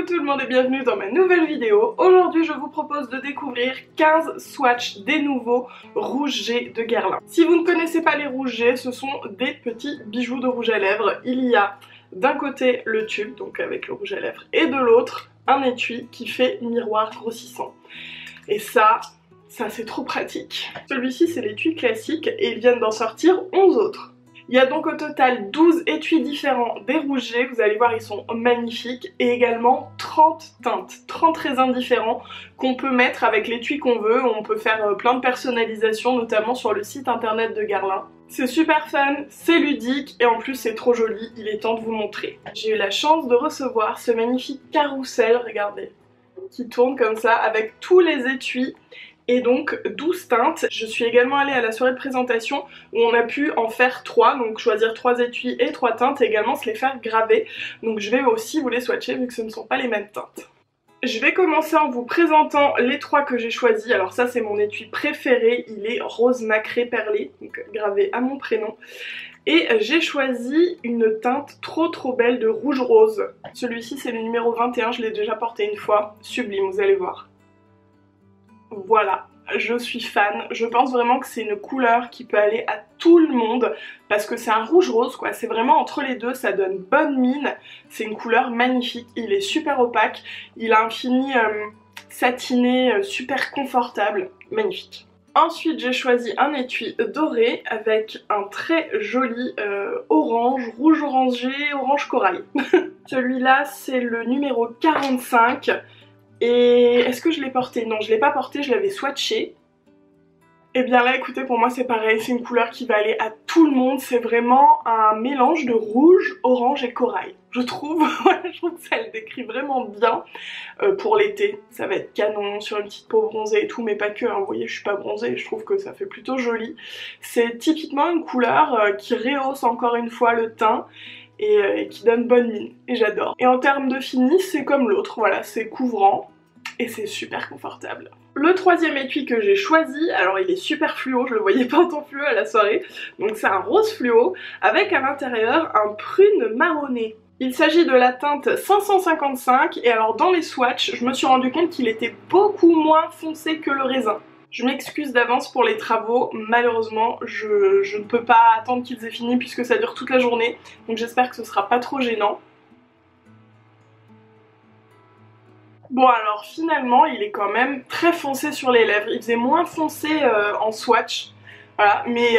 tout le monde et bienvenue dans ma nouvelle vidéo. Aujourd'hui je vous propose de découvrir 15 swatchs des nouveaux rouges G de Guerlain. Si vous ne connaissez pas les rouges G, ce sont des petits bijoux de rouge à lèvres. Il y a d'un côté le tube, donc avec le rouge à lèvres, et de l'autre un étui qui fait miroir grossissant. Et ça c'est trop pratique. Celui-ci c'est l'étui classique et ils viennent d'en sortir 11 autres. Il y a donc au total 12 étuis différents des rouges G, vous allez voir ils sont magnifiques, et également 30 teintes, 30 raisins différents qu'on peut mettre avec l'étui qu'on veut. On peut faire plein de personnalisation, notamment sur le site internet de Guerlain. C'est super fun, c'est ludique et en plus c'est trop joli, il est temps de vous montrer. J'ai eu la chance de recevoir ce magnifique carrousel, regardez, qui tourne comme ça avec tous les étuis. Et donc 12 teintes. Je suis également allée à la soirée de présentation où on a pu en faire 3, donc choisir 3 étuis et 3 teintes et également se les faire graver. Donc je vais aussi vous les swatcher vu que ce ne sont pas les mêmes teintes. Je vais commencer en vous présentant les 3 que j'ai choisis. Alors ça c'est mon étui préféré, il est rose nacré perlé, donc gravé à mon prénom. Et j'ai choisi une teinte trop belle de rouge rose. Celui-ci c'est le numéro 21, je l'ai déjà porté une fois, sublime, vous allez voir. Voilà, je suis fan, je pense vraiment que c'est une couleur qui peut aller à tout le monde parce que c'est un rouge rose quoi, c'est vraiment entre les deux, ça donne bonne mine, c'est une couleur magnifique, il est super opaque, il a un fini satiné super confortable, magnifique. Ensuite j'ai choisi un étui doré avec un très joli orange, rouge orangé, orange corail. Celui-là c'est le numéro 45. Et est-ce que je l'ai porté? Non, je l'ai pas porté, je l'avais swatché. Et bien là, écoutez, pour moi c'est pareil, c'est une couleur qui va aller à tout le monde. C'est vraiment un mélange de rouge, orange et corail. Je trouve, je trouve que ça le décrit vraiment bien pour l'été. Ça va être canon sur une petite peau bronzée et tout, mais pas que, hein. Vous voyez, je suis pas bronzée, je trouve que ça fait plutôt joli. C'est typiquement une couleur qui rehausse encore une fois le teint. Et qui donne bonne mine, et j'adore. Et en termes de fini, c'est comme l'autre, voilà, c'est couvrant et c'est super confortable. Le troisième étui que j'ai choisi, alors il est super fluo, je le voyais pas en temps fluo à la soirée, donc c'est un rose fluo avec à l'intérieur un prune marronné. Il s'agit de la teinte 555 et alors dans les swatchs, je me suis rendu compte qu'il était beaucoup moins foncé que le raisin. Je m'excuse d'avance pour les travaux, malheureusement je ne peux pas attendre qu'ils aient fini puisque ça dure toute la journée, donc j'espère que ce sera pas trop gênant. Bon alors finalement il est quand même très foncé sur les lèvres, il faisait moins foncé en swatch. Voilà, mais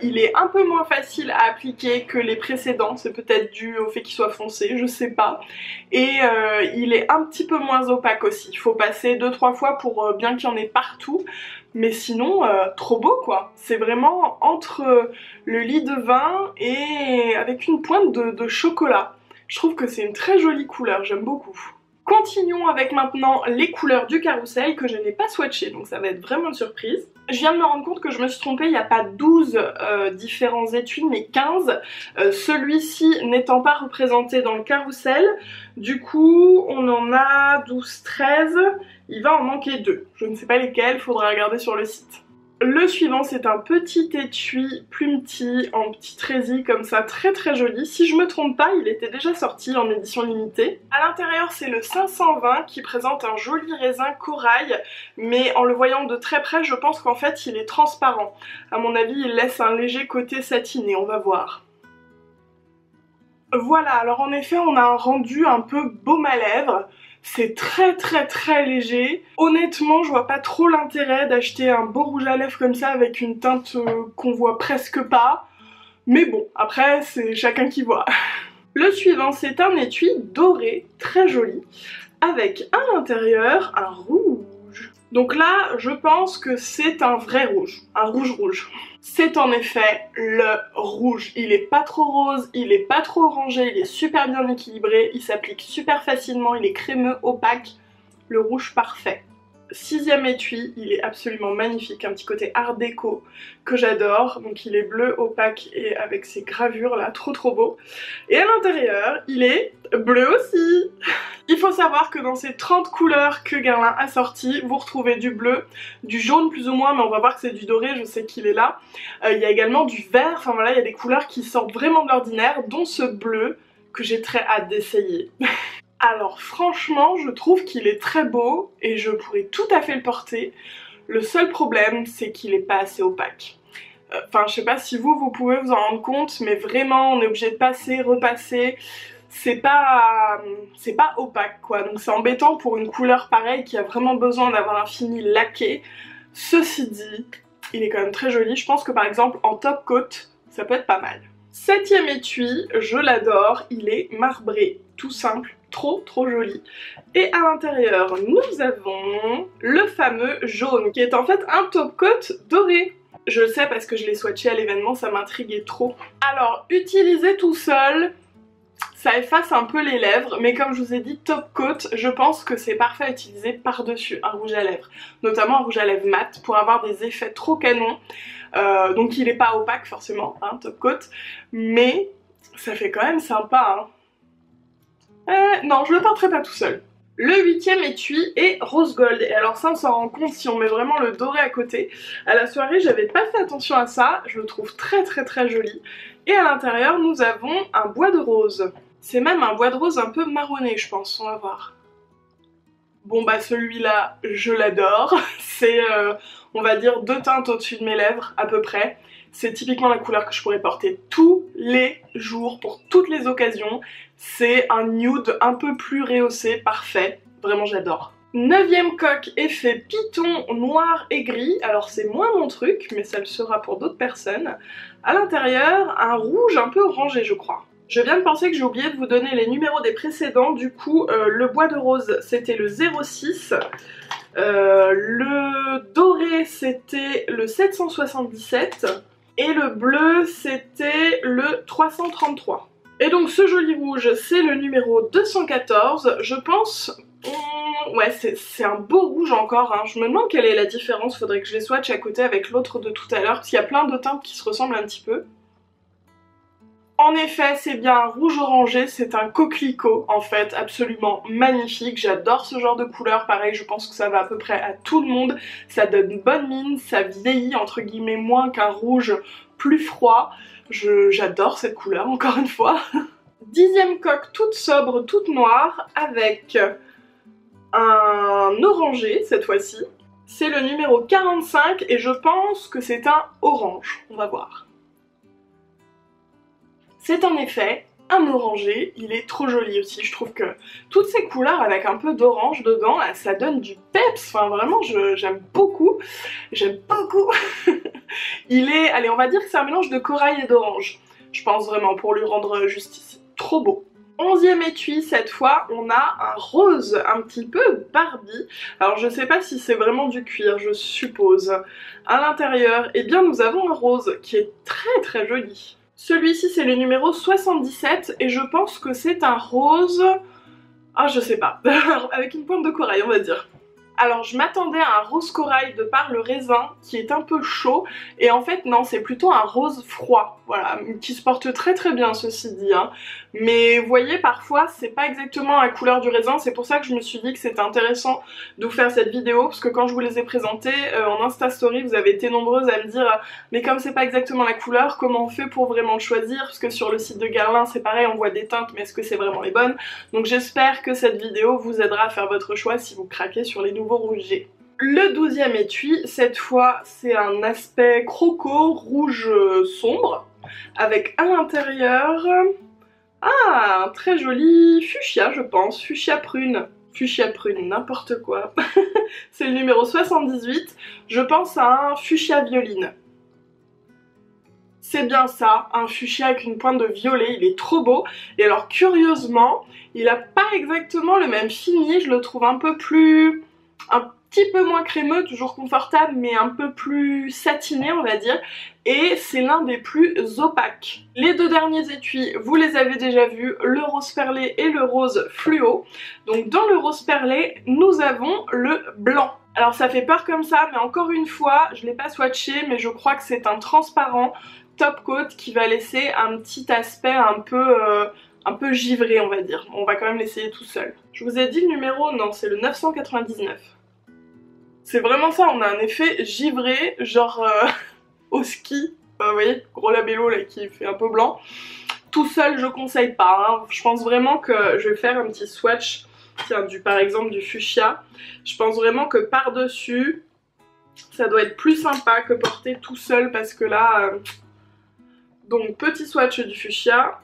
il est un peu moins facile à appliquer que les précédents, c'est peut-être dû au fait qu'il soit foncé, je sais pas. Et il est un petit peu moins opaque aussi, il faut passer 2-3 fois pour bien qu'il y en ait partout. Mais sinon, trop beau quoi. C'est vraiment entre le lit de vin et avec une pointe de chocolat. Je trouve que c'est une très jolie couleur, j'aime beaucoup. Continuons avec maintenant les couleurs du carrousel que je n'ai pas swatché, donc ça va être vraiment une surprise. Je viens de me rendre compte que je me suis trompée, il n'y a pas 12 différents étuis mais 15. Celui-ci n'étant pas représenté dans le carrousel, du coup on en a 12-13, il va en manquer 2. Je ne sais pas lesquels, faudra regarder sur le site. Le suivant c'est un petit étui plumetis en petite résille comme ça, très joli. Si je me trompe pas, il était déjà sorti en édition limitée. À l'intérieur c'est le 520 qui présente un joli raisin corail, mais en le voyant de très près je pense qu'en fait il est transparent. À mon avis il laisse un léger côté satiné, on va voir. Voilà, alors en effet on a un rendu un peu baume à lèvres. C'est très léger. Honnêtement, je vois pas trop l'intérêt d'acheter un beau rouge à lèvres comme ça avec une teinte qu'on voit presque pas. Mais bon, après, c'est chacun qui voit. Le suivant, c'est un étui doré, très joli, avec à l'intérieur un rouge. Donc là, je pense que c'est un vrai rouge, un rouge. C'est en effet le rouge. Il est pas trop rose, il est pas trop orangé, il est super bien équilibré, il s'applique super facilement, il est crémeux, opaque, le rouge parfait. Sixième étui, il est absolument magnifique, un petit côté art déco que j'adore, donc il est bleu opaque et avec ses gravures là, trop beau. Et à l'intérieur, il est bleu aussi. Il faut savoir que dans ces 30 couleurs que Guerlain a sorties, vous retrouvez du bleu, du jaune plus ou moins, mais on va voir que c'est du doré, je sais qu'il est là. Il y a également du vert, enfin voilà, il y a des couleurs qui sortent vraiment de l'ordinaire, dont ce bleu que j'ai très hâte d'essayer. Alors franchement, je trouve qu'il est très beau et je pourrais tout à fait le porter. Le seul problème, c'est qu'il est pas assez opaque. Enfin, je sais pas si vous pouvez vous en rendre compte, mais vraiment, on est obligé de passer, repasser. C'est pas opaque quoi, donc c'est embêtant pour une couleur pareille qui a vraiment besoin d'avoir un fini laqué. Ceci dit, il est quand même très joli. Je pense que par exemple en top coat, ça peut être pas mal. Septième étui, je l'adore, il est marbré, tout simple, trop joli. Et à l'intérieur, nous avons le fameux jaune, qui est en fait un top coat doré. Je le sais parce que je l'ai swatché à l'événement, ça m'intriguait trop. Alors, utilisé tout seul, ça efface un peu les lèvres, mais comme je vous ai dit, top coat, je pense que c'est parfait à utiliser par-dessus un rouge à lèvres. Notamment un rouge à lèvres mat, pour avoir des effets trop canons. Donc il est pas opaque forcément, hein, top coat, mais ça fait quand même sympa. Hein. Non, je le porterai pas tout seul. Le huitième étui est rose gold, et alors ça on s'en rend compte si on met vraiment le doré à côté. À la soirée j'avais pas fait attention à ça, je le trouve très joli. Et à l'intérieur nous avons un bois de rose. C'est même un bois de rose un peu marronné je pense, on va voir. Bon bah celui-là je l'adore, c'est on va dire 2 teintes au-dessus de mes lèvres à peu près. C'est typiquement la couleur que je pourrais porter tous les jours pour toutes les occasions. C'est un nude un peu plus rehaussé, parfait, vraiment j'adore. Neuvième coque, effet python noir et gris, alors c'est moins mon truc mais ça le sera pour d'autres personnes. À l'intérieur un rouge un peu orangé je crois. Je viens de penser que j'ai oublié de vous donner les numéros des précédents, du coup le bois de rose c'était le 06, le doré c'était le 777 et le bleu c'était le 333. Et donc ce joli rouge c'est le numéro 214, je pense... Ouais, c'est un beau rouge encore, hein. Je me demande quelle est la différence, faudrait que je les swatche à côté avec l'autre de tout à l'heure, parce qu'il y a plein de teintes qui se ressemblent un petit peu. En effet, c'est bien un rouge orangé, c'est un coquelicot en fait, absolument magnifique. J'adore ce genre de couleur, pareil, je pense que ça va à peu près à tout le monde. Ça donne une bonne mine, ça vieillit entre guillemets moins qu'un rouge plus froid. J'adore cette couleur, encore une fois. Dixième coque toute sobre, toute noire, avec un orangé cette fois-ci. C'est le numéro 45 et je pense que c'est un orange, on va voir. C'est en effet un orangé, il est trop joli aussi, je trouve que toutes ces couleurs avec un peu d'orange dedans, là, ça donne du peps, enfin vraiment j'aime beaucoup, Il est, allez on va dire que c'est un mélange de corail et d'orange, je pense vraiment pour lui rendre justice, trop beau. 11e étui, cette fois on a un rose un petit peu Barbie, alors je sais pas si c'est vraiment du cuir, je suppose. À l'intérieur, eh bien nous avons un rose qui est très joli. Celui-ci c'est le numéro 77 et je pense que c'est un rose... Ah je sais pas, avec une pointe de corail on va dire. Alors je m'attendais à un rose corail de par le raisin qui est un peu chaud et en fait non c'est plutôt un rose froid, voilà, qui se porte très bien ceci dit, hein. Mais vous voyez parfois c'est pas exactement la couleur du raisin, c'est pour ça que je me suis dit que c'était intéressant de vous faire cette vidéo parce que quand je vous les ai présentés en Insta Story vous avez été nombreuses à me dire mais comme c'est pas exactement la couleur comment on fait pour vraiment le choisir, parce que sur le site de Guerlain c'est pareil on voit des teintes mais est-ce que c'est vraiment les bonnes, donc j'espère que cette vidéo vous aidera à faire votre choix si vous craquez sur les nouveaux rouge. Le 12e étui, cette fois c'est un aspect croco rouge sombre avec à l'intérieur un très joli fuchsia je pense, fuchsia prune, n'importe quoi. C'est le numéro 78, je pense à un fuchsia violine. C'est bien ça, un fuchsia avec une pointe de violet, il est trop beau. Et alors curieusement, il a pas exactement le même fini, je le trouve un petit peu moins crémeux, toujours confortable, mais un peu plus satiné on va dire. Et c'est l'un des plus opaques. Les deux derniers étuis, vous les avez déjà vus, le rose perlé et le rose fluo. Donc dans le rose perlé, nous avons le blanc. Alors ça fait peur comme ça, mais encore une fois, je l'ai pas swatché, mais je crois que c'est un transparent top coat qui va laisser un petit aspect un peu givré on va dire. On va quand même l'essayer tout seul. Je vous ai dit le numéro, non c'est le 999. C'est vraiment ça, on a un effet givré, genre au ski, vous voyez, gros labello là qui fait un peu blanc. Tout seul je conseille pas, hein. Je pense vraiment que je vais faire un petit swatch, tiens, par exemple du fuchsia. Je pense vraiment que par dessus ça doit être plus sympa que porter tout seul parce que là... Donc petit swatch du fuchsia,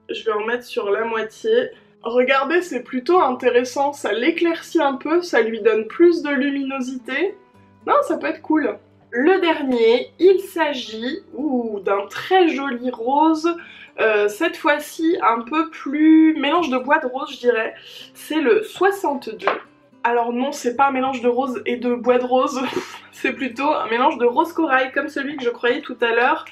je vais en mettre sur la moitié. Regardez, c'est plutôt intéressant, ça l'éclaircit un peu, ça lui donne plus de luminosité. Non, ça peut être cool. Le dernier, il s'agit d'un très joli rose, cette fois-ci un peu plus mélange de bois de rose je dirais, c'est le 62. Alors non, c'est pas un mélange de rose et de bois de rose, c'est plutôt un mélange de rose corail comme celui que je croyais tout à l'heure,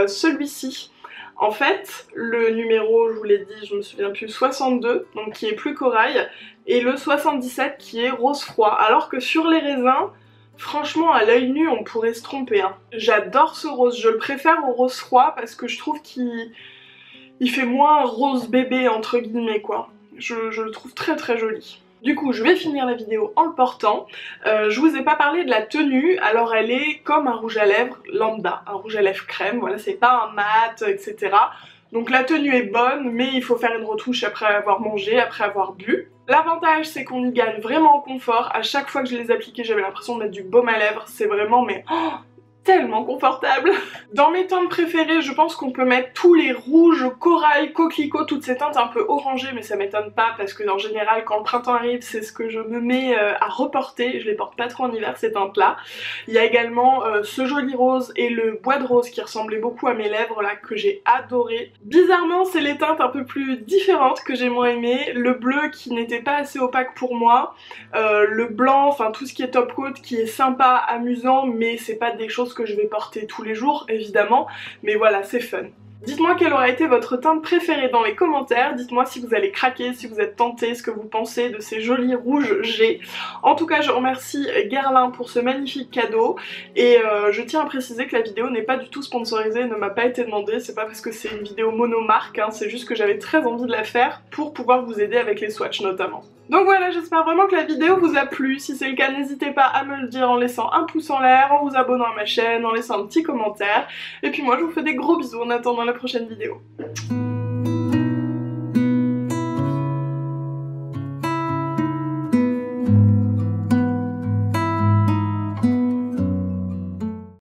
celui-ci. En fait, le numéro, je vous l'ai dit, je me souviens plus, 62, donc qui est plus corail, et le 77 qui est rose froid, alors que sur les raisins, franchement à l'œil nu on pourrait se tromper, hein. J'adore ce rose, je le préfère au rose froid parce que je trouve qu'il fait moins rose bébé entre guillemets quoi. Je le trouve très très joli. Du coup je vais finir la vidéo en le portant. Je vous ai pas parlé de la tenue, alors elle est comme un rouge à lèvres lambda, un rouge à lèvres crème, voilà, c'est pas un mat, etc. Donc la tenue est bonne, mais il faut faire une retouche après avoir mangé, après avoir bu. L'avantage c'est qu'on y gagne vraiment en confort, à chaque fois que je les appliquais j'avais l'impression de mettre du baume à lèvres, c'est vraiment mais... Oh, tellement confortable. Dans mes teintes préférées, je pense qu'on peut mettre tous les rouges, corail, coquelicot, toutes ces teintes un peu orangées, mais ça m'étonne pas parce que en général quand le printemps arrive c'est ce que je me mets à reporter, je les porte pas trop en hiver ces teintes là. Il y a également ce joli rose et le bois de rose qui ressemblait beaucoup à mes lèvres là que j'ai adoré. Bizarrement c'est les teintes un peu plus différentes que j'ai moins aimé, le bleu qui n'était pas assez opaque pour moi, le blanc, enfin tout ce qui est top coat qui est sympa, amusant, mais c'est pas des choses que je vais porter tous les jours évidemment, mais voilà, c'est fun. Dites-moi quelle aura été votre teinte préférée dans les commentaires, dites-moi si vous allez craquer, si vous êtes tenté, ce que vous pensez de ces jolis rouges G. En tout cas je remercie Guerlain pour ce magnifique cadeau et je tiens à préciser que la vidéo n'est pas du tout sponsorisée, ne m'a pas été demandée, c'est pas parce que c'est une vidéo monomarque, hein, c'est juste que j'avais très envie de la faire pour pouvoir vous aider avec les swatchs notamment. Donc voilà, j'espère vraiment que la vidéo vous a plu, si c'est le cas n'hésitez pas à me le dire en laissant un pouce en l'air, en vous abonnant à ma chaîne, en laissant un petit commentaire, et puis moi je vous fais des gros bisous en attendant la prochaine vidéo.